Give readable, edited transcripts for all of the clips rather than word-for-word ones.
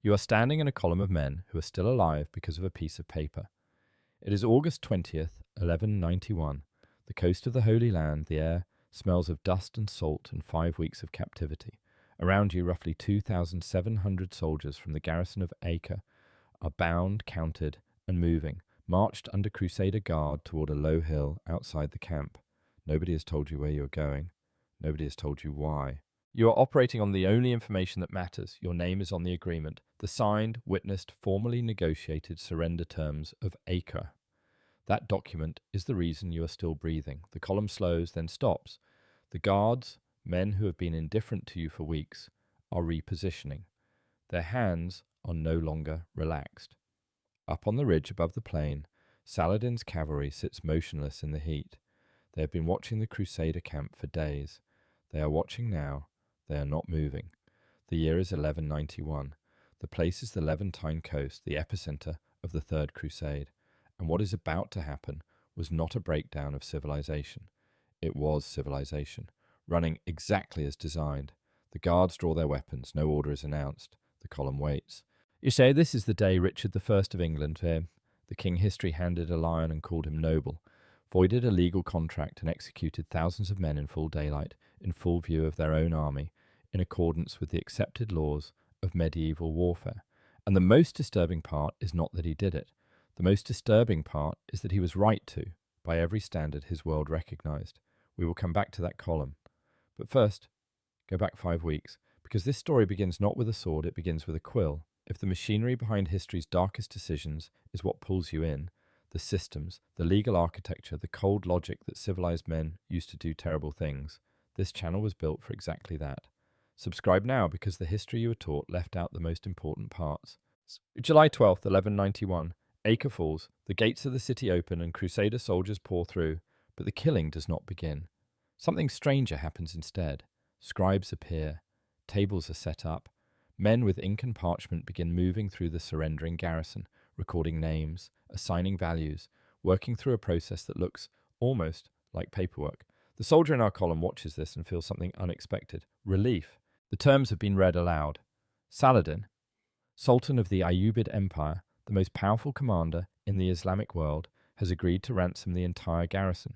You are standing in a column of men who are still alive because of a piece of paper. It is August 20th, 1191. The coast of the Holy Land, the air smells of dust and salt and 5 weeks of captivity. Around you, roughly 2,700 soldiers from the garrison of Acre are bound, counted, and moving, marched under Crusader guard toward a low hill outside the camp. Nobody has told you where you are going. Nobody has told you why. You are operating on the only information that matters. Your name is on the agreement, the signed, witnessed, formally negotiated surrender terms of Acre. That document is the reason you are still breathing. The column slows, then stops. The guards, men who have been indifferent to you for weeks, are repositioning. Their hands are no longer relaxed. Up on the ridge above the plain, Saladin's cavalry sits motionless in the heat. They have been watching the Crusader camp for days. They are watching now. They are not moving. The year is 1191. The place is the Levantine coast, the epicenter of the Third Crusade. And what is about to happen was not a breakdown of civilization. It was civilization, running exactly as designed. The guards draw their weapons. No order is announced. The column waits. You say this is the day Richard I of England, the king history handed a lion and called him noble, voided a legal contract and executed thousands of men in full daylight, in full view of their own army, in accordance with the accepted laws of medieval warfare. And the most disturbing part is not that he did it. The most disturbing part is that he was right to, by every standard his world recognized. We will come back to that column. But first, go back 5 weeks, because this story begins not with a sword, it begins with a quill. If the machinery behind history's darkest decisions is what pulls you in, the systems, the legal architecture, the cold logic that civilized men used to do terrible things, this channel was built for exactly that. Subscribe now, because the history you were taught left out the most important parts. July 12th, 1191. Acre falls, the gates of the city open and Crusader soldiers pour through, but the killing does not begin. Something stranger happens instead. Scribes appear. Tables are set up. Men with ink and parchment begin moving through the surrendering garrison, recording names, assigning values, working through a process that looks almost like paperwork. The soldier in our column watches this and feels something unexpected. Relief. The terms have been read aloud. Saladin, Sultan of the Ayyubid Empire, the most powerful commander in the Islamic world, has agreed to ransom the entire garrison.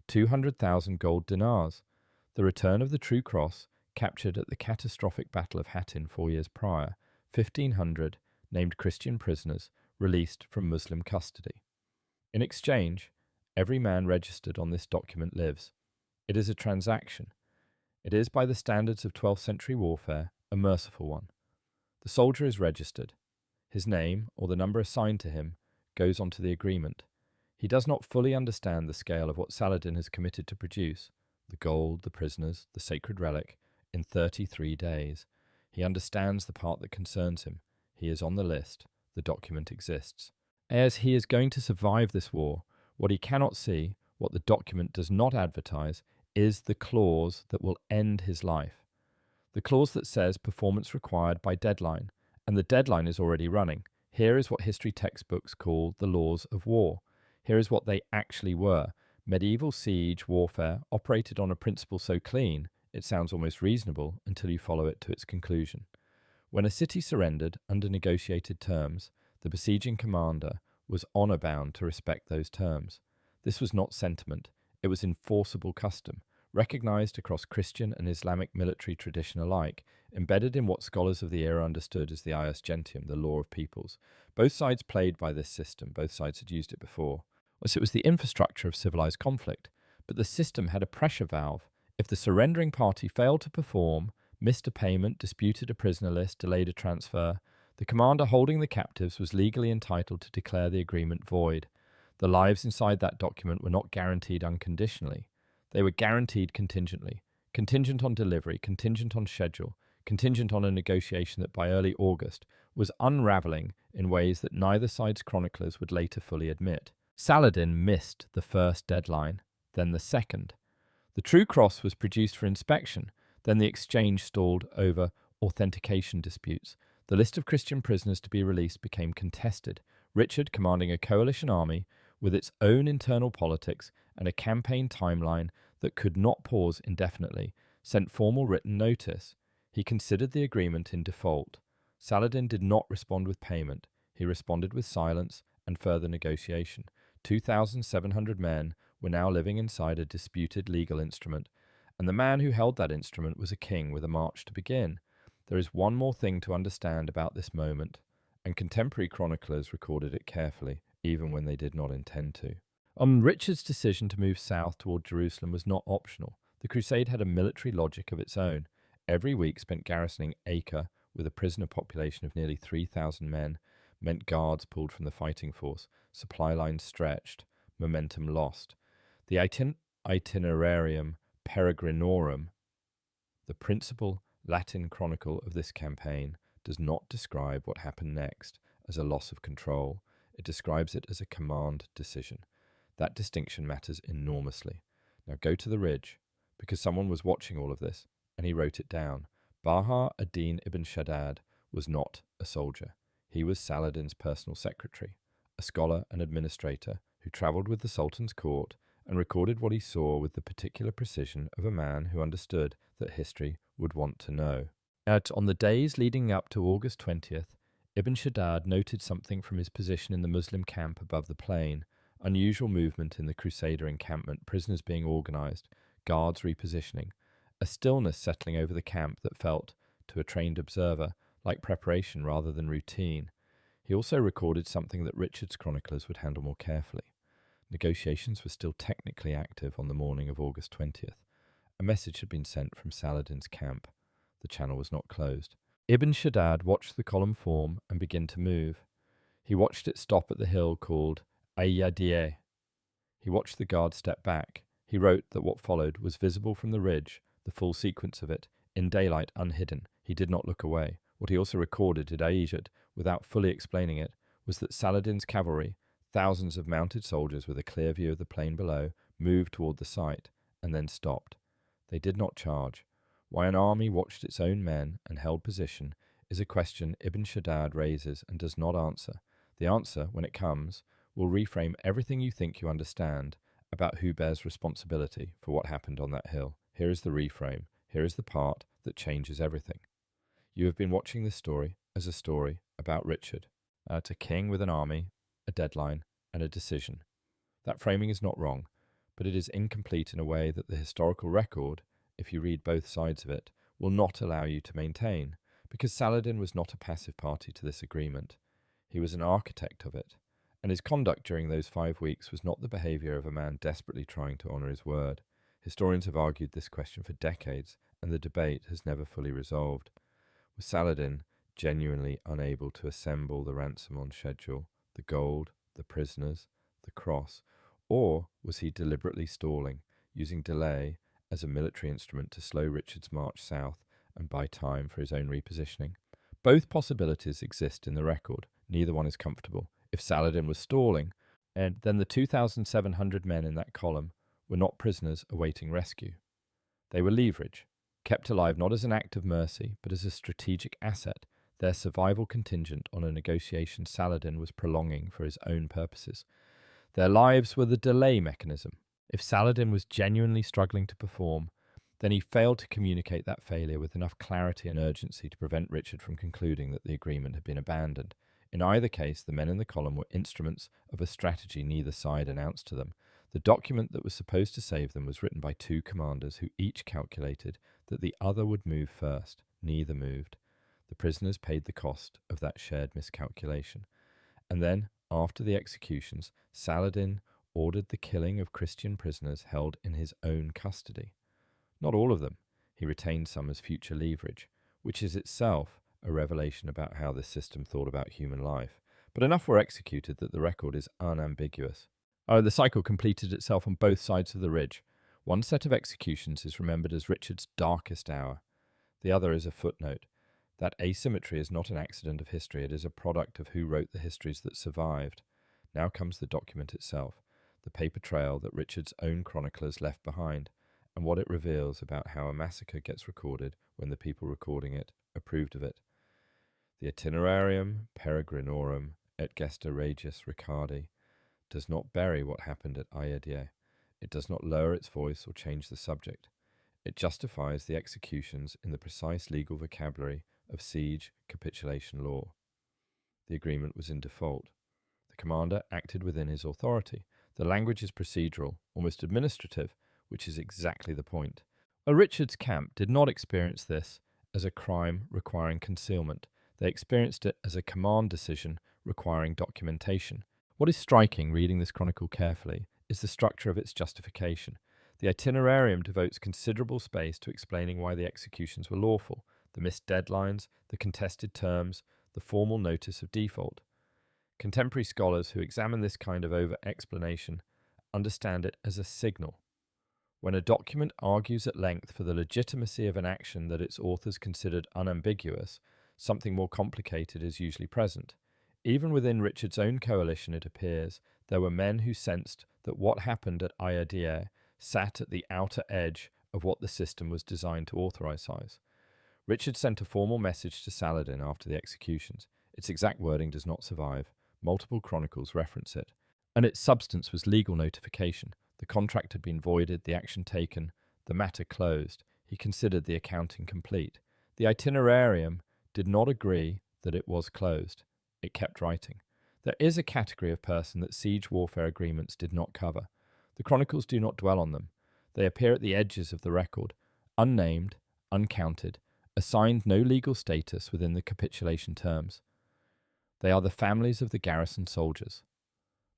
200,000 gold dinars. The return of the True Cross, captured at the catastrophic Battle of Hattin 4 years prior. 1,500 named Christian prisoners released from Muslim custody. In exchange, every man registered on this document lives. It is a transaction. It is, by the standards of 12th century warfare, a merciful one. The soldier is registered. His name, or the number assigned to him, goes onto the agreement. He does not fully understand the scale of what Saladin has committed to produce, the gold, the prisoners, the sacred relic, in 33 days. He understands the part that concerns him. He is on the list. The document exists. As he is going to survive this war, what he cannot see, what the document does not advertise, is the clause that will end his life. The clause that says performance required by deadline, and the deadline is already running. Here is what history textbooks call the laws of war. Here is what they actually were. Medieval siege warfare operated on a principle so clean, it sounds almost reasonable until you follow it to its conclusion. When a city surrendered under negotiated terms, the besieging commander was honor-bound to respect those terms. This was not sentiment. It was enforceable custom, recognized across Christian and Islamic military tradition alike, embedded in what scholars of the era understood as the ius gentium, the law of peoples. Both sides played by this system. Both sides had used it before. So it was the infrastructure of civilized conflict, but the system had a pressure valve. If the surrendering party failed to perform, missed a payment, disputed a prisoner list, delayed a transfer, the commander holding the captives was legally entitled to declare the agreement void. The lives inside that document were not guaranteed unconditionally. They were guaranteed contingently, contingent on delivery, contingent on schedule, contingent on a negotiation that by early August was unraveling in ways that neither side's chroniclers would later fully admit. Saladin missed the first deadline, then the second. The True Cross was produced for inspection, then the exchange stalled over authentication disputes. The list of Christian prisoners to be released became contested. Richard, commanding a coalition army with its own internal politics and a campaign timeline that could not pause indefinitely, sent formal written notice. He considered the agreement in default. Saladin did not respond with payment. He responded with silence and further negotiation. 2,700 men were now living inside a disputed legal instrument, and the man who held that instrument was a king with a march to begin. There is one more thing to understand about this moment, and contemporary chroniclers recorded it carefully, even when they did not intend to. Richard's decision to move south toward Jerusalem was not optional. The crusade had a military logic of its own. Every week spent garrisoning Acre with a prisoner population of nearly 3,000 men meant guards pulled from the fighting force, supply lines stretched, momentum lost. The Itinerarium Peregrinorum, the principal Latin chronicle of this campaign, does not describe what happened next as a loss of control. It describes it as a command decision. That distinction matters enormously. Now go to the ridge, because someone was watching all of this, and he wrote it down. Baha ad-Din ibn Shaddad was not a soldier. He was Saladin's personal secretary, a scholar and administrator who travelled with the Sultan's court and recorded what he saw with the particular precision of a man who understood that history would want to know. On the days leading up to August 20th, Ibn Shaddad noted something from his position in the Muslim camp above the plain: unusual movement in the Crusader encampment, prisoners being organised, guards repositioning, a stillness settling over the camp that felt, to a trained observer, like preparation rather than routine. He also recorded something that Richard's chroniclers would handle more carefully. Negotiations were still technically active on the morning of August 20th. A message had been sent from Saladin's camp. The channel was not closed. Ibn Shaddad watched the column form and begin to move. He watched it stop at the hill called Ayyadieh. He watched the guard step back. He wrote that what followed was visible from the ridge, the full sequence of it, in daylight unhidden. He did not look away. What he also recorded at Ayyadieh, without fully explaining it, was that Saladin's cavalry, thousands of mounted soldiers with a clear view of the plain below, moved toward the site, and then stopped. They did not charge. Why an army watched its own men and held position is a question Ibn Shaddad raises and does not answer. The answer, when it comes, will reframe everything you think you understand about who bears responsibility for what happened on that hill. Here is the reframe. Here is the part that changes everything. You have been watching this story as a story about Richard, a king with an army, a deadline, and a decision. That framing is not wrong, but it is incomplete in a way that the historical record, if you read both sides of it, will not allow you to maintain, because Saladin was not a passive party to this agreement. He was an architect of it, and his conduct during those 5 weeks was not the behaviour of a man desperately trying to honour his word. Historians have argued this question for decades, and the debate has never fully resolved. Was Saladin genuinely unable to assemble the ransom on schedule, the gold, the prisoners, the cross, or was he deliberately stalling, using delay as a military instrument to slow Richard's march south and buy time for his own repositioning? Both possibilities exist in the record. Neither one is comfortable. If Saladin was stalling, then the 2,700 men in that column were not prisoners awaiting rescue. They were leverage, kept alive not as an act of mercy, but as a strategic asset, their survival contingent on a negotiation Saladin was prolonging for his own purposes. Their lives were the delay mechanism. If Saladin was genuinely struggling to perform, then he failed to communicate that failure with enough clarity and urgency to prevent Richard from concluding that the agreement had been abandoned. In either case, the men in the column were instruments of a strategy neither side announced to them. The document that was supposed to save them was written by two commanders who each calculated that the other would move first. Neither moved. The prisoners paid the cost of that shared miscalculation. And then, after the executions, Saladin ordered the killing of Christian prisoners held in his own custody. Not all of them. He retained some as future leverage, which is itself a revelation about how this system thought about human life. But enough were executed that the record is unambiguous. The cycle completed itself on both sides of the ridge. One set of executions is remembered as Richard's darkest hour. The other is a footnote. That asymmetry is not an accident of history, it is a product of who wrote the histories that survived. Now comes the document itself, the paper trail that Richard's own chroniclers left behind, and what it reveals about how a massacre gets recorded when the people recording it approved of it. The Itinerarium Peregrinorum et Gesta Regis Ricardi does not bury what happened at Ayyadieh. It does not lower its voice or change the subject. It justifies the executions in the precise legal vocabulary of siege capitulation law. The agreement was in default. The commander acted within his authority. The language is procedural, almost administrative, which is exactly the point. Richard's camp did not experience this as a crime requiring concealment. They experienced it as a command decision requiring documentation. What is striking, reading this chronicle carefully, is the structure of its justification. The itinerarium devotes considerable space to explaining why the executions were lawful, the missed deadlines, the contested terms, the formal notice of default. Contemporary scholars who examine this kind of over-explanation understand it as a signal. When a document argues at length for the legitimacy of an action that its authors considered unambiguous, something more complicated is usually present. Even within Richard's own coalition, it appears, there were men who sensed that what happened at Ayyadieh sat at the outer edge of what the system was designed to authorize. Richard sent a formal message to Saladin after the executions. Its exact wording does not survive. Multiple chronicles reference it. And its substance was legal notification. The contract had been voided, the action taken, the matter closed. He considered the accounting complete. The itinerarium did not agree that it was closed. It kept writing. There is a category of person that siege warfare agreements did not cover. The chronicles do not dwell on them. They appear at the edges of the record, unnamed, uncounted, assigned no legal status within the capitulation terms. They are the families of the garrison soldiers.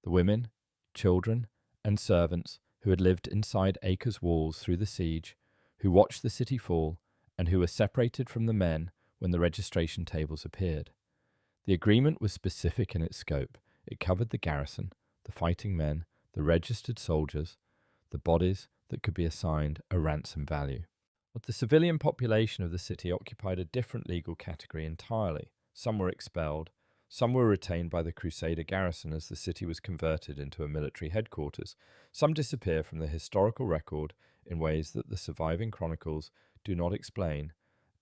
The women, children, and servants who had lived inside Acre's walls through the siege, who watched the city fall, and who were separated from the men when the registration tables appeared. The agreement was specific in its scope. It covered the garrison, the fighting men, the registered soldiers, the bodies that could be assigned a ransom value. But the civilian population of the city occupied a different legal category entirely. Some were expelled, some were retained by the Crusader garrison as the city was converted into a military headquarters. Some disappear from the historical record in ways that the surviving chronicles do not explain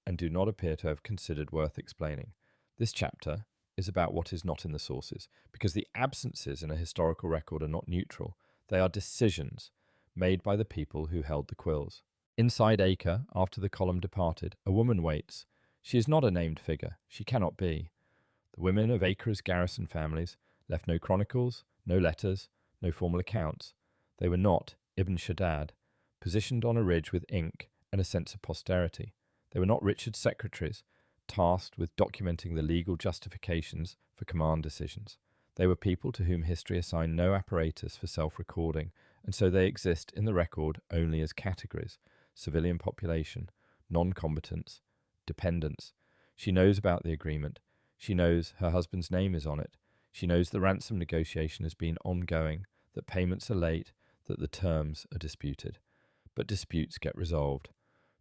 and do not appear to have considered worth explaining. This chapter is about what is not in the sources, because the absences in a historical record are not neutral. They are decisions made by the people who held the quills. Inside Acre, after the column departed, a woman waits. She is not a named figure. She cannot be. The women of Acre's garrison families left no chronicles, no letters, no formal accounts. They were not Ibn Shaddad, positioned on a ridge with ink and a sense of posterity. They were not Richard's secretaries, tasked with documenting the legal justifications for command decisions. They were people to whom history assigned no apparatus for self-recording, and so they exist in the record only as categories: civilian population, non-combatants, dependents. She knows about the agreement. She knows her husband's name is on it. She knows the ransom negotiation has been ongoing, that payments are late, that the terms are disputed. But disputes get resolved.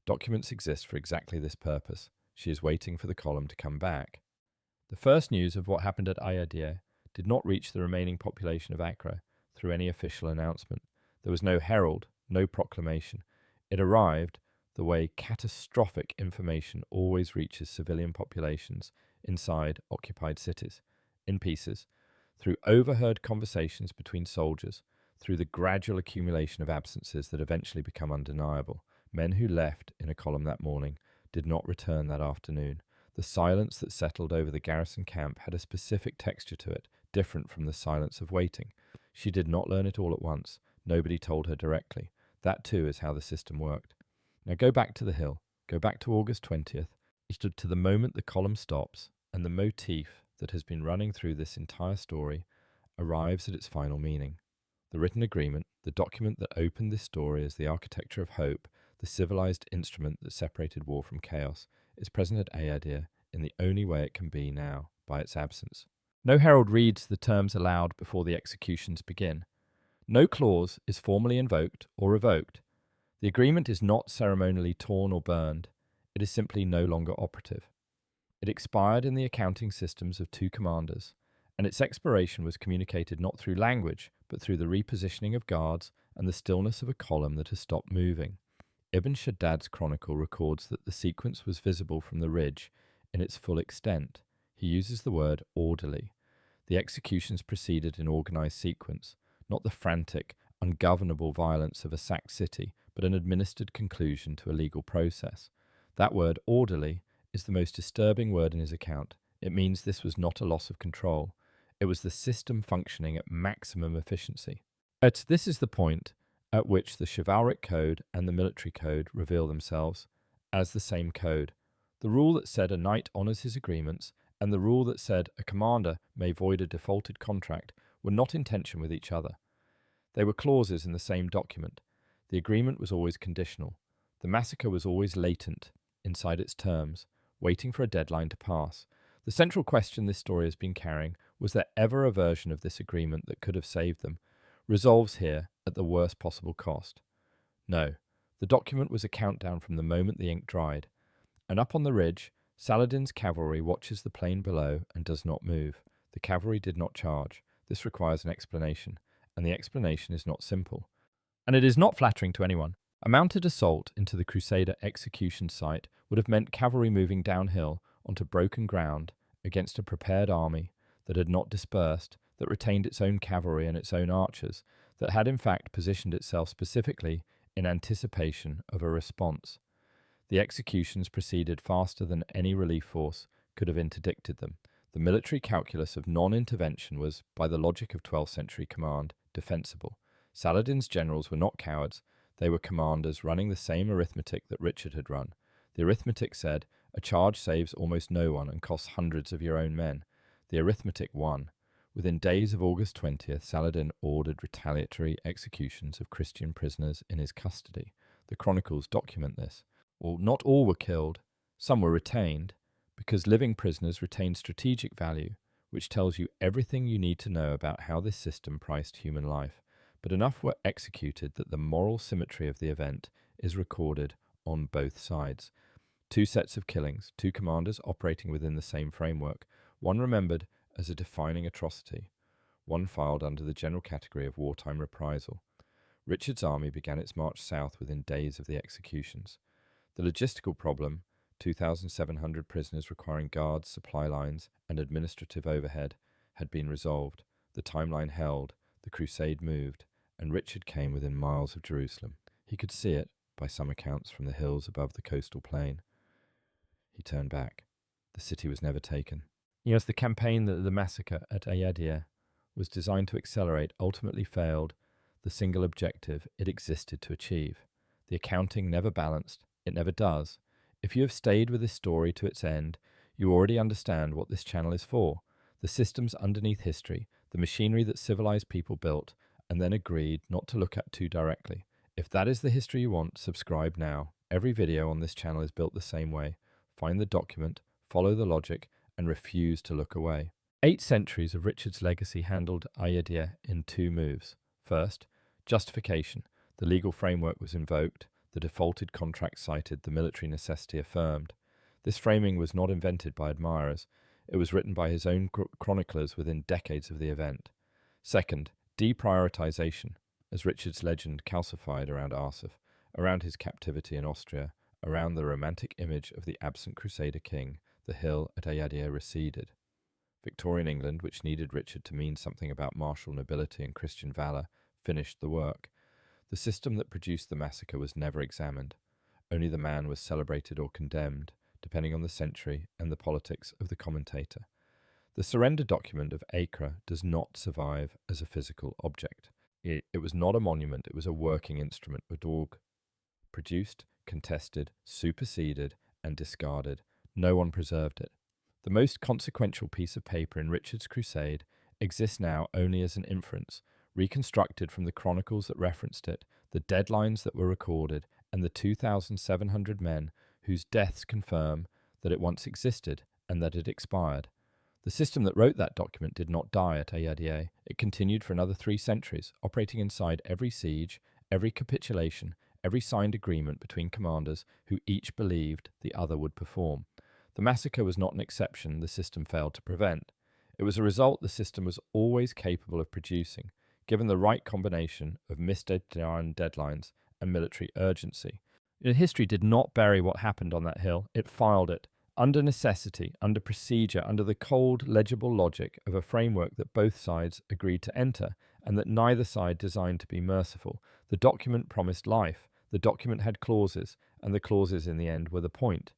Documents exist for exactly this purpose. She is waiting for the column to come back. The first news of what happened at Ayyadieh did not reach the remaining population of Acre through any official announcement. There was no herald, no proclamation. It arrived the way catastrophic information always reaches civilian populations inside occupied cities, in pieces, through overheard conversations between soldiers, through the gradual accumulation of absences that eventually become undeniable. Men who left in a column that morning did not return that afternoon. The silence that settled over the garrison camp had a specific texture to it, different from the silence of waiting. She did not learn it all at once. Nobody told her directly. That too is how the system worked. Now go back to the hill. Go back to August 20th. To the moment the column stops, and the motif that has been running through this entire story arrives at its final meaning. The written agreement, the document that opened this story as the architecture of hope, the civilized instrument that separated war from chaos, is present at Ayyadieh in the only way it can be now, by its absence. No herald reads the terms aloud before the executions begin. No clause is formally invoked or revoked. The agreement is not ceremonially torn or burned. It is simply no longer operative. It expired in the accounting systems of two commanders, and its expiration was communicated not through language, but through the repositioning of guards and the stillness of a column that has stopped moving. Ibn Shaddad's chronicle records that the sequence was visible from the ridge in its full extent. He uses the word orderly. The executions proceeded in organized sequence, not the frantic, ungovernable violence of a sacked city, but an administered conclusion to a legal process. That word orderly is the most disturbing word in his account. It means this was not a loss of control. It was the system functioning at maximum efficiency. This is the point at which the chivalric code and the military code reveal themselves as the same code. The rule that said a knight honours his agreements and the rule that said a commander may void a defaulted contract were not in tension with each other. They were clauses in the same document. The agreement was always conditional. The massacre was always latent inside its terms, waiting for a deadline to pass. The central question this story has been carrying, was there ever a version of this agreement that could have saved them, resolves here at the worst possible cost. No, the document was a countdown from the moment the ink dried. And up on the ridge, Saladin's cavalry watches the plain below and does not move. The cavalry did not charge. This requires an explanation, and the explanation is not simple. And it is not flattering to anyone. A mounted assault into the Crusader execution site would have meant cavalry moving downhill onto broken ground against a prepared army that had not dispersed, that retained its own cavalry and its own archers, that had in fact positioned itself specifically in anticipation of a response. The executions proceeded faster than any relief force could have interdicted them. The military calculus of non-intervention was, by the logic of 12th century command, defensible. Saladin's generals were not cowards. They were commanders running the same arithmetic that Richard had run. The arithmetic said, a charge saves almost no one and costs hundreds of your own men. The arithmetic won. Within days of August 20th, Saladin ordered retaliatory executions of Christian prisoners in his custody. The chronicles document this. Well, not all were killed. Some were retained, because living prisoners retain strategic value, which tells you everything you need to know about how this system priced human life. But enough were executed that the moral symmetry of the event is recorded on both sides. Two sets of killings, two commanders operating within the same framework, one remembered as a defining atrocity, one filed under the general category of wartime reprisal. Richard's army began its march south within days of the executions. The logistical problem, 2,700 prisoners requiring guards, supply lines, and administrative overhead, had been resolved. The timeline held, the crusade moved, and Richard came within miles of Jerusalem. He could see it, by some accounts, from the hills above the coastal plain. He turned back. The city was never taken. Yes, the campaign, the massacre at Ayyadieh, was designed to accelerate, ultimately failed the single objective it existed to achieve. The accounting never balanced. It never does. If you have stayed with this story to its end, you already understand what this channel is for. The systems underneath history, the machinery that civilized people built and then agreed not to look at too directly. If that is the history you want, subscribe now. Every video on this channel is built the same way. Find the document, follow the logic, and refuse to look away. 8 centuries of Richard's legacy handled Ayyadieh in 2 moves. First, justification. The legal framework was invoked. The defaulted contract cited, the military necessity affirmed. This framing was not invented by admirers. It was written by his own chroniclers within decades of the event. Second, deprioritization, as Richard's legend calcified around Arsuf, around his captivity in Austria, around the romantic image of the absent Crusader king, the hill at Ayyadieh receded. Victorian England, which needed Richard to mean something about martial nobility and Christian valour, finished the work. The system that produced the massacre was never examined. Only the man was celebrated or condemned, depending on the century and the politics of the commentator. The surrender document of Acre does not survive as a physical object. It was not a monument, it was a working instrument, a dog produced, contested, superseded, and discarded. No one preserved it. The most consequential piece of paper in Richard's crusade exists now only as an inference, reconstructed from the chronicles that referenced it, the deadlines that were recorded, and the 2,700 men whose deaths confirm that it once existed and that it expired. The system that wrote that document did not die at Ayyadieh. It continued for another 3 centuries, operating inside every siege, every capitulation, every signed agreement between commanders who each believed the other would perform. The massacre was not an exception the system failed to prevent. It was a result the system was always capable of producing, given the right combination of missed deadlines and military urgency. History did not bury what happened on that hill. It filed it, under necessity, under procedure, under the cold, legible logic of a framework that both sides agreed to enter, and that neither side designed to be merciful. The document promised life. The document had clauses, and the clauses in the end were the point.